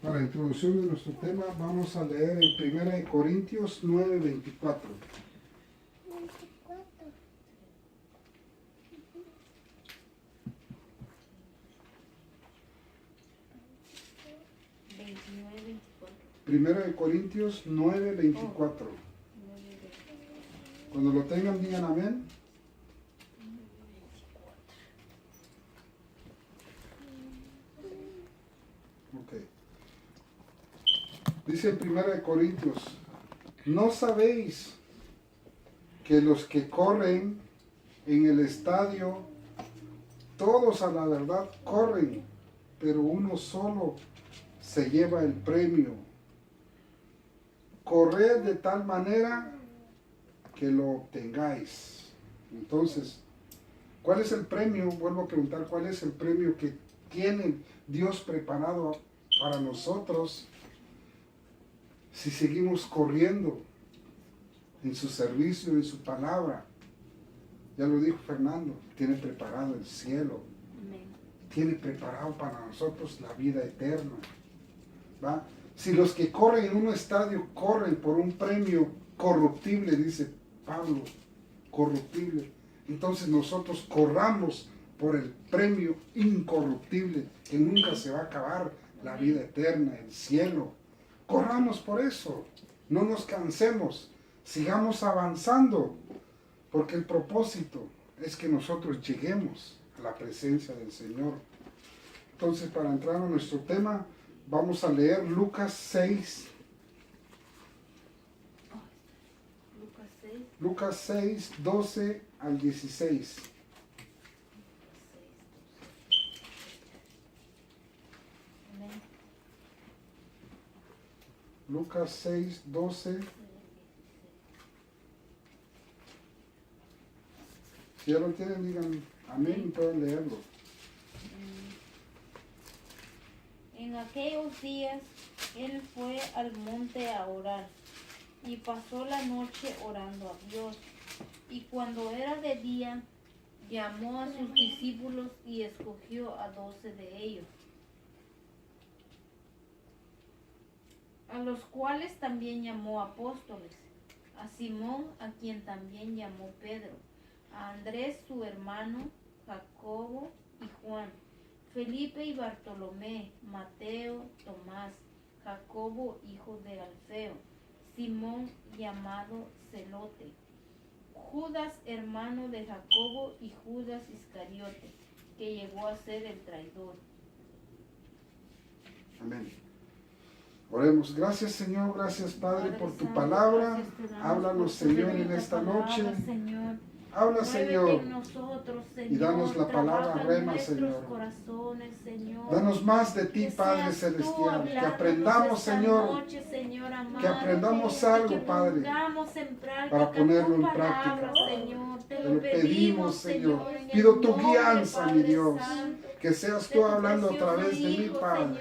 Para la introducción de nuestro tema vamos a leer en 1 Corintios 9:24. 1 Corintios 9:24. Cuando lo tengan, digan amén. Ok. Dice en 1 Corintios, ¿no sabéis que los que corren en el estadio, todos a la verdad corren, pero uno solo se lleva el premio? Corred de tal manera que lo obtengáis. Entonces, ¿cuál es el premio? Vuelvo a preguntar, ¿cuál es el premio que tiene Dios preparado para nosotros si seguimos corriendo en su servicio, en su palabra? Ya lo dijo Fernando, tiene preparado el cielo. Amén. Tiene preparado para nosotros la vida eterna. ¿Va? Si los que corren en un estadio corren por un premio corruptible, dice Pablo, corruptible, entonces nosotros corramos por el premio incorruptible que nunca se va a acabar, la vida eterna, el cielo. Corramos por eso, no nos cansemos, sigamos avanzando, porque el propósito es que nosotros lleguemos a la presencia del Señor. Entonces, para entrar a nuestro tema, vamos a leer Lucas 6. Lucas 6, 12 al 16. Lucas 6, 12. Si ya lo tienen, digan amén y pueden leerlo. En aquellos días él fue al monte a orar y pasó la noche orando a Dios. Y cuando era de día, llamó a sus discípulos y escogió a 12 de ellos, a los cuales también llamó apóstoles: a Simón, a quien también llamó Pedro, a Andrés su hermano, Jacobo y Juan, Felipe y Bartolomé, Mateo, Tomás, Jacobo hijo de Alfeo, Simón llamado Celote, Judas hermano de Jacobo y Judas Iscariote, que llegó a ser el traidor. Amén. Oremos. Gracias, Señor, gracias, Padre, por tu palabra. Háblanos, Señor, en esta noche. Habla, Señor, y danos la palabra rema, Señor. Danos más de ti, Padre Celestial. Que aprendamos, Señor, que aprendamos algo, Padre, para ponerlo en práctica. Te lo pedimos, Señor. Pido tu guianza, mi Dios. Que seas tú hablando a través de mí, Padre.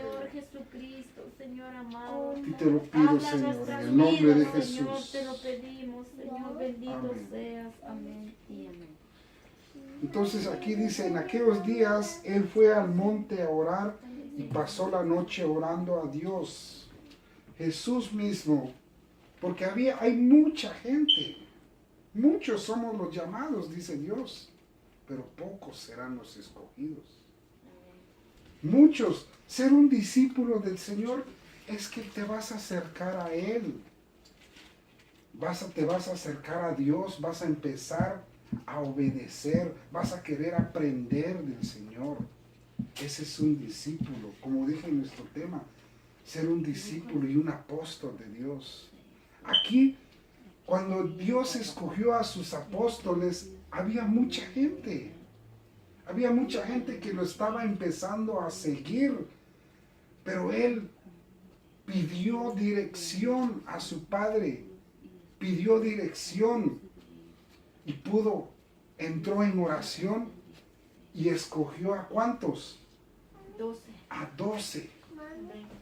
Señor amado, y te lo pido, Señor, en el nombre de Jesús. Señor, te lo pedimos, Señor, bendito Amén. seas, amén y amén. Entonces aquí dice, en aquellos días él fue al monte a orar y pasó la noche orando a Dios. Jesús mismo, porque hay mucha gente, muchos somos los llamados, dice Dios, pero pocos serán los escogidos. Muchos, ser un discípulo del Señor es que te vas a acercar a Él. Te vas a acercar a Dios, vas a empezar a obedecer, vas a querer aprender del Señor. Ese es un discípulo, como dije en nuestro tema, ser un discípulo y un apóstol de Dios. Aquí, cuando Dios escogió a sus apóstoles, había mucha gente. Había mucha gente que lo estaba empezando a seguir, pero Él pidió dirección a su Padre, pidió dirección y entró en oración y escogió ¿a cuántos? 12. A 12.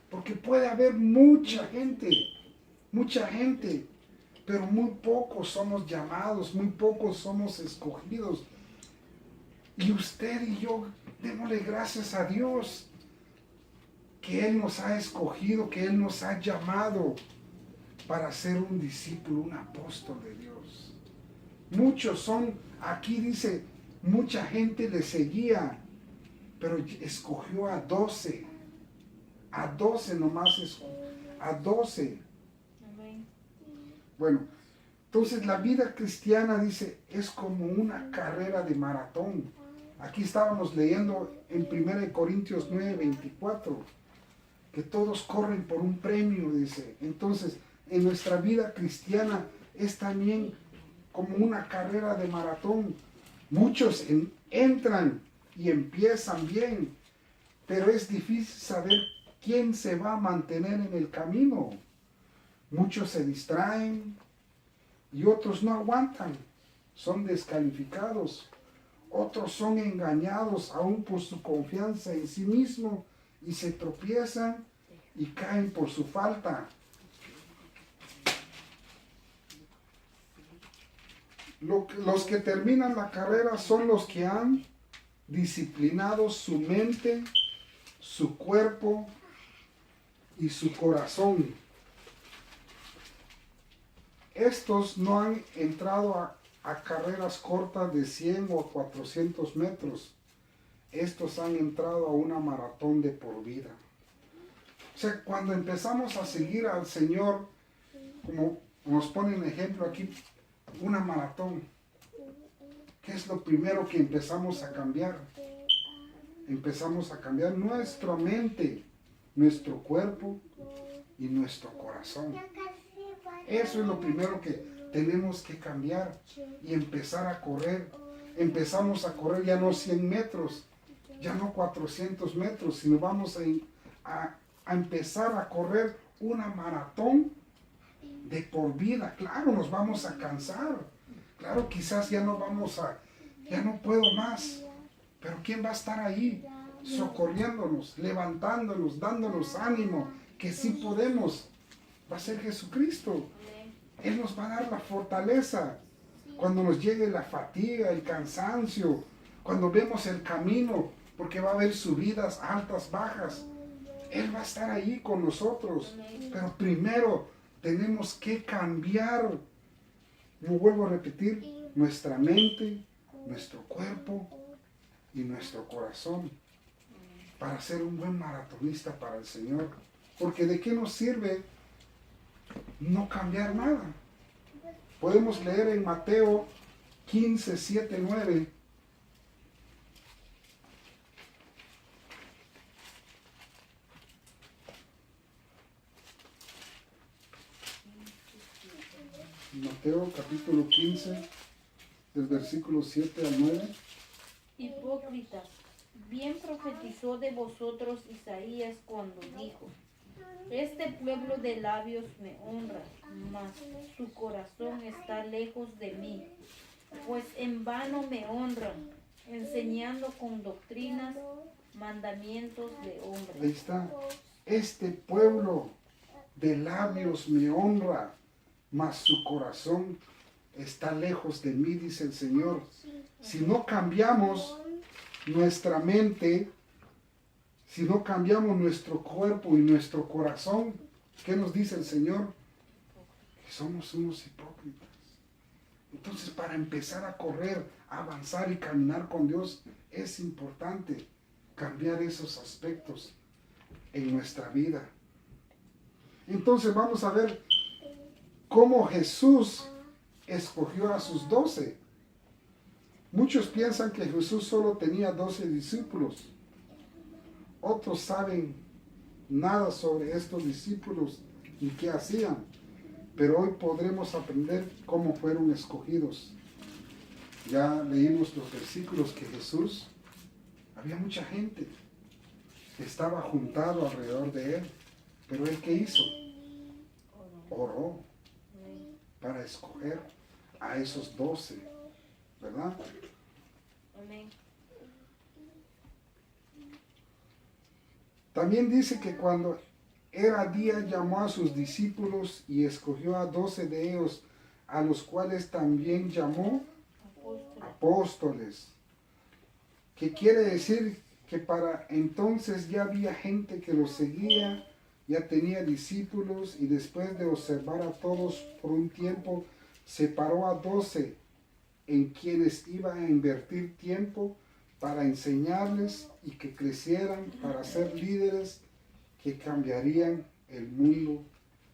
Porque puede haber mucha gente, pero muy pocos somos llamados, muy pocos somos escogidos. Y usted y yo, démosle gracias a Dios que Él nos ha escogido, que Él nos ha llamado para ser un discípulo, un apóstol de Dios. Muchos son, aquí dice, mucha gente le seguía, pero escogió a 12. A 12 nomás, a 12. Amén. Bueno, entonces la vida cristiana, dice, es como una carrera de maratón. Aquí estábamos leyendo en 1 Corintios 9:24, que todos corren por un premio, dice. Entonces, en nuestra vida cristiana es también como una carrera de maratón. Muchos entran y empiezan bien, pero es difícil saber quién se va a mantener en el camino. Muchos se distraen y otros no aguantan, son descalificados. Otros son engañados aún por su confianza en sí mismo y se tropiezan y caen por su falta. Los que terminan la carrera son los que han disciplinado su mente, su cuerpo y su corazón. Estos no han entrado a carreras cortas de 100 o 400 metros. Estos han entrado a una maratón de por vida. O sea, cuando empezamos a seguir al Señor, como nos pone en ejemplo aquí, una maratón, ¿qué es lo primero que empezamos a cambiar? Empezamos a cambiar nuestra mente, nuestro cuerpo y nuestro corazón. Eso es lo primero que tenemos que cambiar y empezar a correr. Empezamos a correr ya no 100 metros, ya no 400 metros, sino vamos a empezar a correr una maratón de por vida. Claro, nos vamos a cansar. Claro, quizás ya no puedo más. Pero ¿quién va a estar ahí socorriéndonos, levantándonos, dándonos ánimo, que sí podemos? Va a ser Jesucristo. Él nos va a dar la fortaleza cuando nos llegue la fatiga, el cansancio, cuando vemos el camino, porque va a haber subidas, altas, bajas. Él va a estar ahí con nosotros. Pero primero tenemos que cambiar, lo vuelvo a repetir, nuestra mente, nuestro cuerpo y nuestro corazón para ser un buen maratonista para el Señor. Porque ¿de qué nos sirve no cambiar nada? Podemos leer en Mateo 15, 7, 9. Mateo capítulo 15, del versículo 7 al 9. Hipócritas, bien profetizó de vosotros Isaías cuando dijo: este pueblo de labios me honra, mas su corazón está lejos de mí, pues en vano me honran, enseñando con doctrinas mandamientos de Ahí hombres. está. Este pueblo de labios me honra, mas su corazón está lejos de mí, dice el Señor. Si no cambiamos nuestra mente, si no cambiamos nuestro cuerpo y nuestro corazón, ¿qué nos dice el Señor? Que somos unos hipócritas. Entonces, para empezar a correr, a avanzar y caminar con Dios, es importante cambiar esos aspectos en nuestra vida. Entonces, vamos a ver cómo Jesús escogió a sus 12. Muchos piensan que Jesús solo tenía 12 discípulos. Otros saben nada sobre estos discípulos y qué hacían. Pero hoy podremos aprender cómo fueron escogidos. Ya leímos los versículos que Jesús, había mucha gente que estaba juntado alrededor de él. Pero él, ¿qué hizo? Oró para escoger a esos 12, ¿verdad? Amén. También dice que cuando era día llamó a sus discípulos y escogió a 12 de ellos, a los cuales también llamó apóstoles. ¿Qué quiere decir que para entonces ya había gente que lo seguía, ya tenía discípulos y después de observar a todos por un tiempo, separó a 12 en quienes iba a invertir tiempo para enseñarles y que crecieran para ser líderes que cambiarían el mundo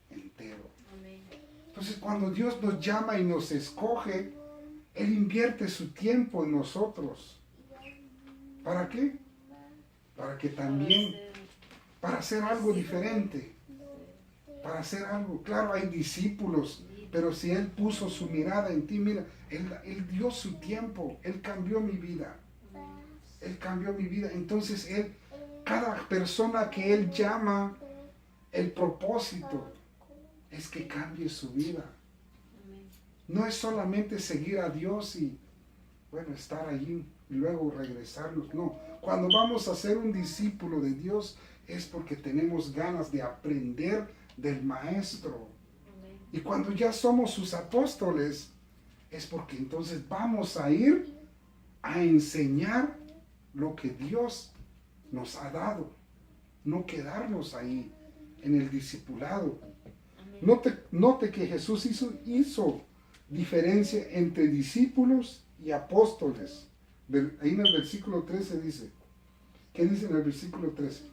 entero. Amén. Entonces, cuando Dios nos llama y nos escoge, Él invierte su tiempo en nosotros. ¿Para qué? Para que también, para hacer algo diferente, para hacer algo. Claro, hay discípulos, pero si Él puso su mirada en ti, mira, Él dio su tiempo, Él cambió mi vida. Él cambió mi vida. Entonces, cada persona que Él llama, el propósito es que cambie su vida. No es solamente seguir a Dios y, bueno, estar allí y luego regresarnos. No, cuando vamos a ser un discípulo de Dios es porque tenemos ganas de aprender del Maestro. Y cuando ya somos sus apóstoles, es porque entonces vamos a ir a enseñar lo que Dios nos ha dado. No quedarnos ahí en el discipulado. Note que Jesús hizo diferencia entre discípulos y apóstoles. Ahí en el versículo 13 dice, ¿qué dice en el versículo 13?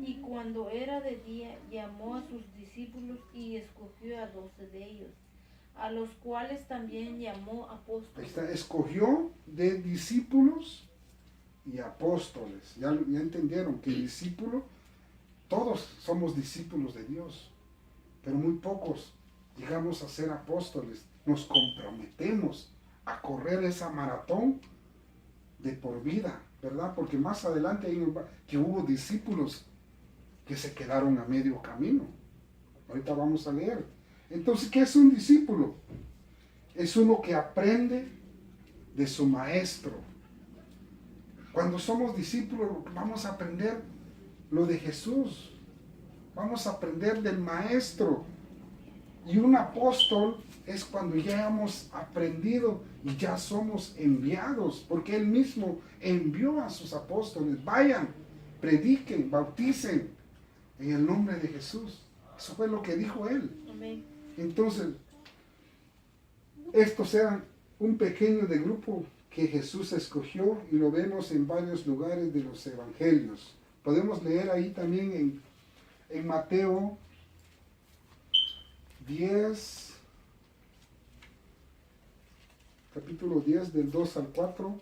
Y cuando era de día, llamó a sus discípulos y escogió a 12 de ellos, a los cuales también llamó Ahí apóstoles. está, escogió de discípulos y apóstoles. Ya entendieron que discípulo, todos somos discípulos de Dios, pero muy pocos llegamos a ser apóstoles. Nos comprometemos a correr esa maratón de por vida, ¿verdad? Porque más adelante que hubo discípulos que se quedaron a medio camino. Ahorita vamos a leer. Entonces, ¿qué es un discípulo? Es uno que aprende de su maestro. Cuando somos discípulos vamos a aprender lo de Jesús. Vamos a aprender del maestro. Y un apóstol es cuando ya hemos aprendido y ya somos enviados, porque Él mismo envió a sus apóstoles. Vayan, prediquen, bauticen en el nombre de Jesús. Eso fue lo que dijo Él. Amén. Entonces, estos eran un pequeño de grupo que Jesús escogió y lo vemos en varios lugares de los evangelios. Podemos leer ahí también en Mateo 10, capítulo 10 del 2 al 4.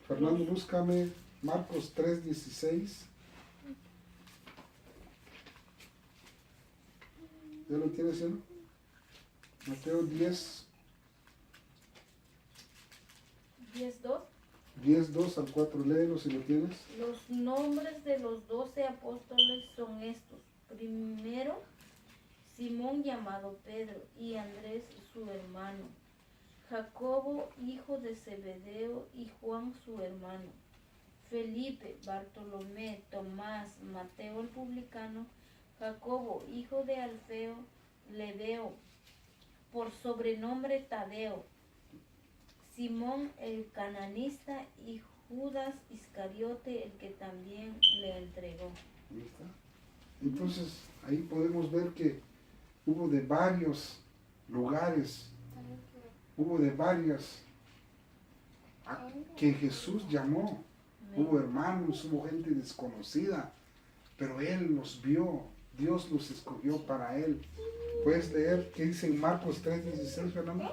Fernando, búscame Marcos 3:16. ¿Ya lo tienes, ¿no? Mateo 10, 10:2. 10, 2 al 4, léelo si lo tienes. Los nombres de los 12 apóstoles son estos. Primero, Simón llamado Pedro y Andrés su hermano, Jacobo hijo de Zebedeo y Juan su hermano, Felipe, Bartolomé, Tomás, Mateo el publicano, Jacobo hijo de Alfeo, Lebeo, por sobrenombre Tadeo, Simón el cananista y Judas Iscariote el que también le entregó. Ahí está. Entonces, ahí podemos ver que hubo de varios lugares, hubo de varias que Jesús llamó. Hubo hermanos, hubo gente desconocida, pero Él los vio, Dios los escogió para Él. ¿Puedes leer qué dice en Marcos 3:16, Fernando?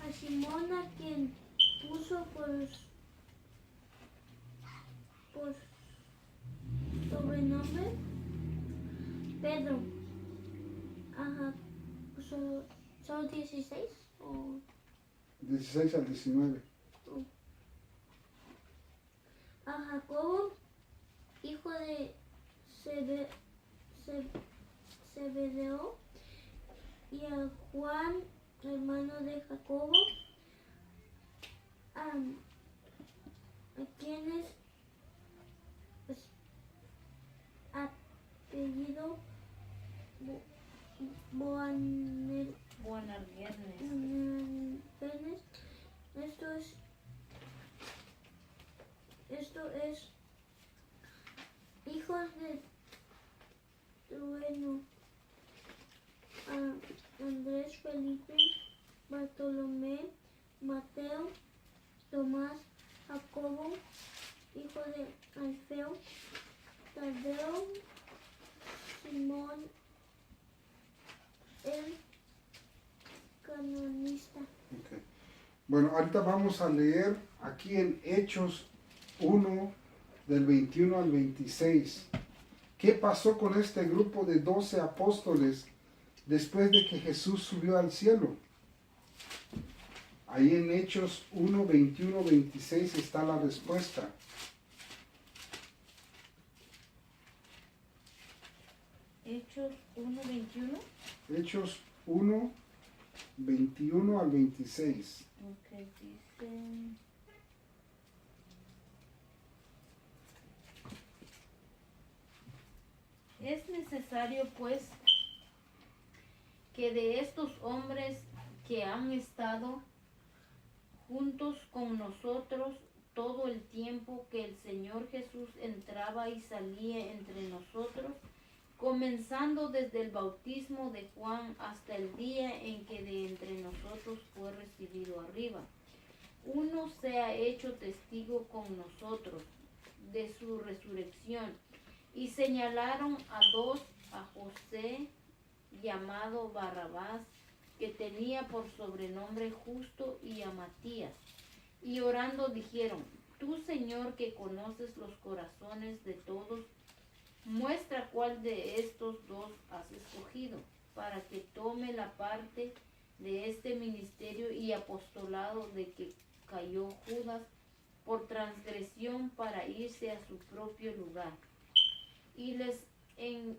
A Simón, a quien puso por sobrenombre Pedro. Ajá. ¿Son 16? ¿O? 16 al 19. A Jacobo, hijo de Zebedeo, y a Juan, hermano de Jacobo, a quienes apellido Boanerges. Boanerges. Esto es hijos de Trueno, Andrés, Felipe, Bartolomé, Mateo, Tomás, Jacobo, hijo de Alfeo, Tadeo, Simón, el canonista. Ok. Bueno, ahorita vamos a leer aquí en Hechos 1, del 21 al 26. ¿Qué pasó con este grupo de 12 apóstoles después de que Jesús subió al cielo? Ahí en Hechos 1, 21, 26 está la respuesta. Hechos 1:21. Hechos 1, 21 al 26. Ok, dice. Es necesario, pues, que de estos hombres que han estado juntos con nosotros todo el tiempo que el Señor Jesús entraba y salía entre nosotros, comenzando desde el bautismo de Juan hasta el día en que de entre nosotros fue recibido arriba, uno sea hecho testigo con nosotros de su resurrección. Y señalaron a dos, a José, llamado Barrabás, que tenía por sobrenombre Justo, y a Matías. Y orando dijeron: Tú, Señor, que conoces los corazones de todos, muestra cuál de estos dos has escogido, para que tome la parte de este ministerio y apostolado de que cayó Judas por transgresión para irse a su propio lugar. Y les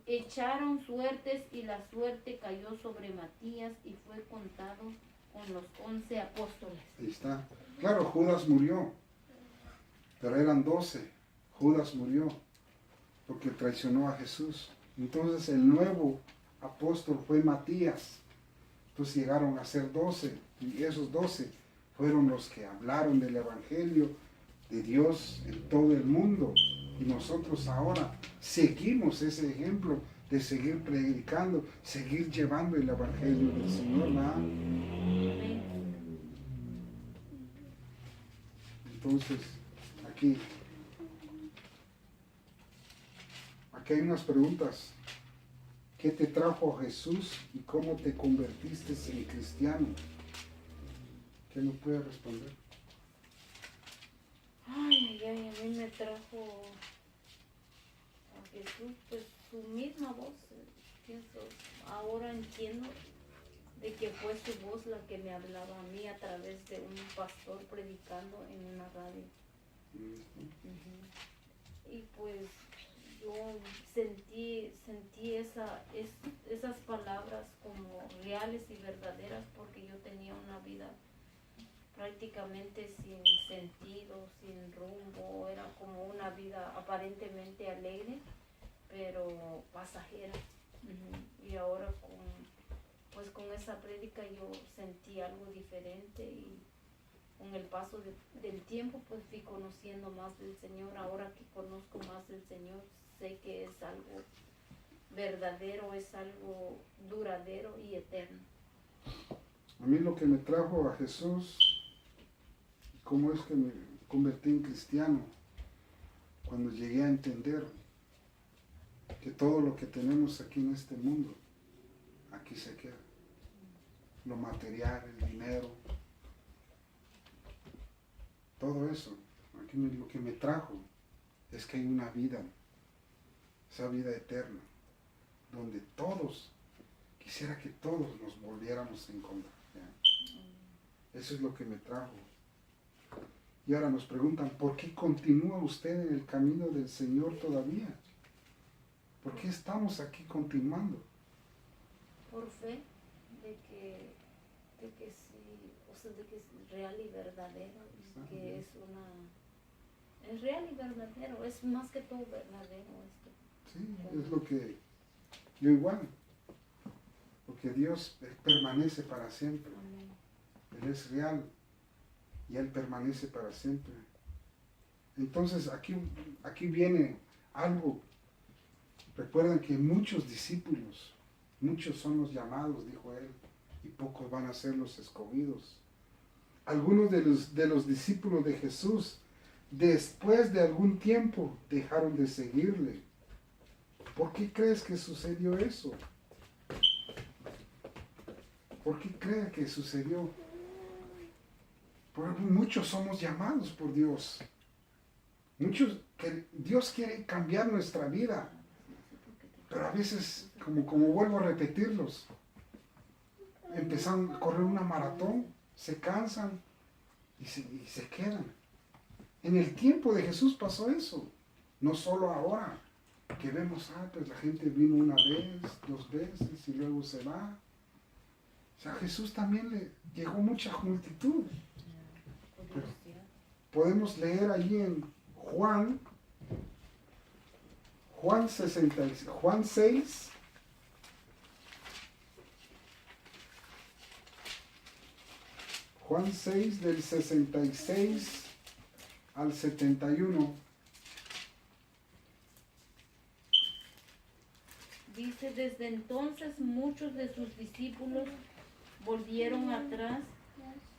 echaron suertes, y la suerte cayó sobre Matías y fue contado con los 11 apóstoles. Ahí está. Claro, Judas murió, pero eran 12. Judas murió porque traicionó a Jesús. Entonces el nuevo apóstol fue Matías. Entonces llegaron a ser 12, y esos 12 fueron los que hablaron del Evangelio de Dios en todo el mundo. Y nosotros ahora seguimos ese ejemplo de seguir predicando, seguir llevando el Evangelio del Señor, ¿verdad? Amén. Entonces, aquí hay unas preguntas. ¿Qué te trajo a Jesús y cómo te convertiste en cristiano? ¿Qué me puede responder? Ay, a mí me trajo a Jesús, pues su misma voz. Pienso, ahora entiendo de que fue su voz la que me hablaba a mí a través de un pastor predicando en una radio. Y pues yo sentí esas palabras como reales y verdaderas, porque yo tenía una vida prácticamente sin sentido, sin rumbo. Era como una vida aparentemente alegre, pero pasajera. Y ahora con esa prédica yo sentí algo diferente, y con el paso del tiempo pues fui conociendo más del Señor. Ahora que conozco más del Señor, sé que es algo verdadero, es algo duradero y eterno. A mí lo que me trajo a Jesús, cómo es que me convertí en cristiano, cuando llegué a entender que todo lo que tenemos aquí en este mundo, aquí se queda. Lo material, el dinero, todo eso. Aquí lo que me trajo es que hay una vida, esa vida eterna, donde todos, quisiera que todos nos volviéramos a encontrar. ¿Ya? Eso es lo que me trajo. Y ahora nos preguntan, ¿por qué continúa usted en el camino del Señor todavía? ¿Por qué estamos aquí continuando? Por fe de que sí, o sea, de que es real y verdadero, y que es real y verdadero, es más que todo verdadero esto. Sí, es lo que yo igual. Lo porque Dios permanece para siempre. Amén. Él es real y Él permanece para siempre. Entonces aquí viene algo. Recuerden que muchos discípulos, muchos son los llamados, dijo Él, y pocos van a ser los escogidos. Algunos de los discípulos de Jesús, después de algún tiempo, dejaron de seguirle. ¿Por qué crees que sucedió eso? ¿Por qué crees que sucedió? Porque muchos somos llamados por Dios. Muchos que Dios quiere cambiar nuestra vida. Pero a veces, como vuelvo a repetirlos, empezaron a correr una maratón, se cansan y se quedan. En el tiempo de Jesús pasó eso. No solo ahora, que vemos, pues la gente vino una vez, 2 veces y luego se va. O sea, a Jesús también le llegó mucha multitud. Pero podemos leer allí en Juan 6, Juan 6 del 66 al 71. Dice, desde entonces muchos de sus discípulos volvieron atrás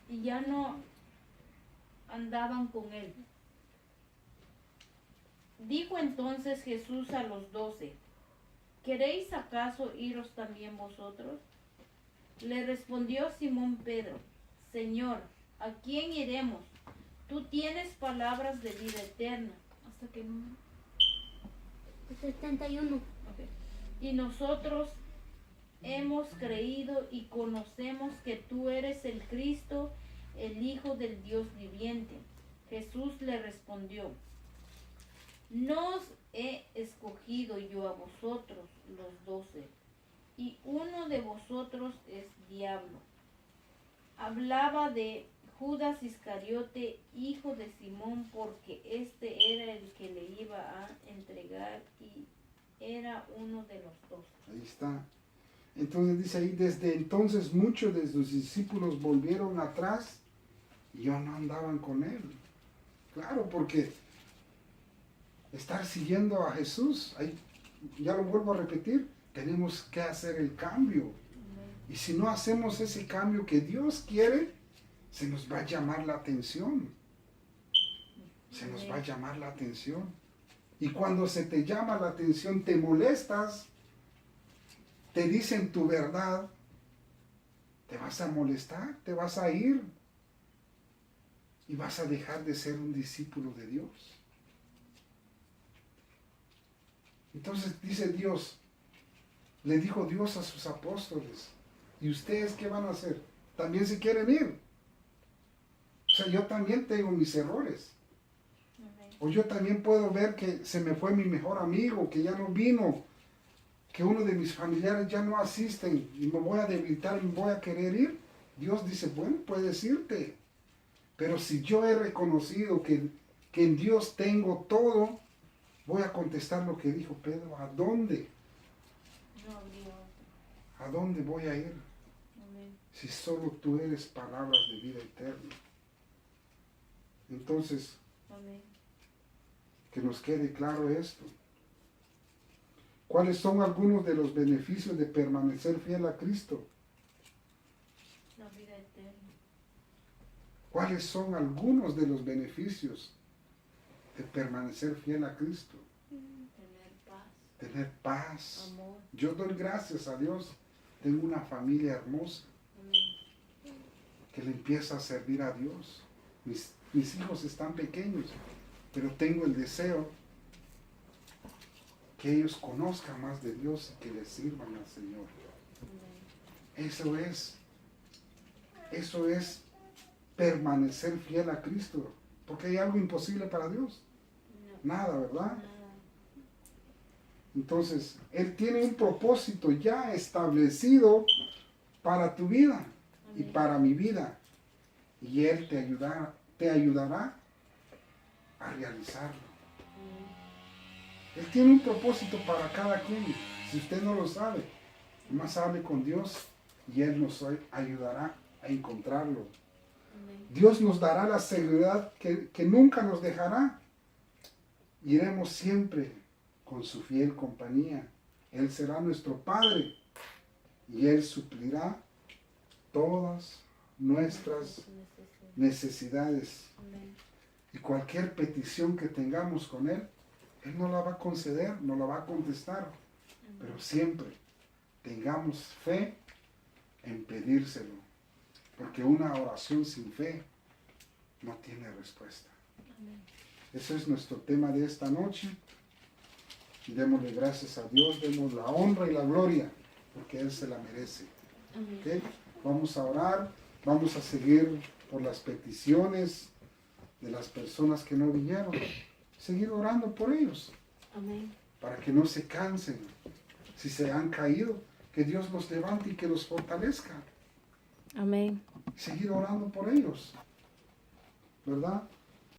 y ya no andaban con él. Dijo entonces Jesús a los 12, ¿queréis acaso iros también vosotros? Le respondió Simón Pedro, Señor, ¿a quién iremos? Tú tienes palabras de vida eterna. ¿Hasta qué número? 71. Ok. Y nosotros hemos creído y conocemos que tú eres el Cristo, el Hijo del Dios viviente. Jesús le respondió, no os he escogido yo a vosotros los 12, y uno de vosotros es diablo. Hablaba de Judas Iscariote, hijo de Simón, porque este era el que le iba a entregar y era uno de los 12. Ahí está. Entonces dice ahí, desde entonces muchos de sus discípulos volvieron atrás y ya no andaban con él. Claro, porque estar siguiendo a Jesús, ahí, ya lo vuelvo a repetir, tenemos que hacer el cambio. Y si no hacemos ese cambio que Dios quiere, se nos va a llamar la atención. Se nos va a llamar la atención. Y cuando se te llama la atención, te molestas, te dicen tu verdad, te vas a molestar, te vas a ir y vas a dejar de ser un discípulo de Dios. Entonces dice Dios, le dijo Dios a sus apóstoles, ¿y ustedes qué van a hacer? ¿También se quieren ir? O sea, yo también tengo mis errores. O yo también puedo ver que se me fue mi mejor amigo, que ya no vino, que uno de mis familiares ya no asisten y me voy a debilitar y me voy a querer ir. Dios dice, bueno, puedes irte. Pero si yo he reconocido que en Dios tengo todo, voy a contestar lo que dijo Pedro, ¿a dónde? ¿A dónde voy a ir? Amén. Si solo tú eres palabras de vida eterna. Entonces, Amén. que nos quede claro esto. ¿Cuáles son algunos de los beneficios de permanecer fiel a Cristo? La vida eterna. ¿Cuáles son algunos de los beneficios de permanecer fiel a Cristo? Tener paz. Tener paz. Amor. Yo doy gracias a Dios. Tengo una familia hermosa Amén. que le empieza a servir a Dios. Mis hijos están pequeños, pero tengo el deseo que ellos conozcan más de Dios y que le sirvan al Señor. Amén. Eso es permanecer fiel a Cristo, porque hay algo imposible para Dios. No. Nada, ¿verdad? Nada. Entonces, Él tiene un propósito ya establecido para tu vida y Amén. para mi vida. Y Él te ayudará a realizarlo. Amén. Él tiene un propósito para cada quien, si usted no lo sabe. Más hable con Dios y Él nos ayudará a encontrarlo. Amén. Dios nos dará la seguridad que nunca nos dejará. Iremos siempre con su fiel compañía. Él será nuestro Padre y Él suplirá todas nuestras necesidades. Amén. Y cualquier petición que tengamos con Él, Él nos la va a conceder, nos la va a contestar. Pero siempre tengamos fe en pedírselo. Porque una oración sin fe no tiene respuesta. Amén. Ese es nuestro tema de esta noche. Y démosle gracias a Dios, demos la honra y la gloria, porque Él se la merece. Amén. ¿Ok? Vamos a orar, vamos a seguir por las peticiones de las personas que no vinieron. Seguir orando por ellos, Amén. para que no se cansen. Si se han caído, que Dios los levante y que los fortalezca. Amén. Seguir orando por ellos, ¿verdad?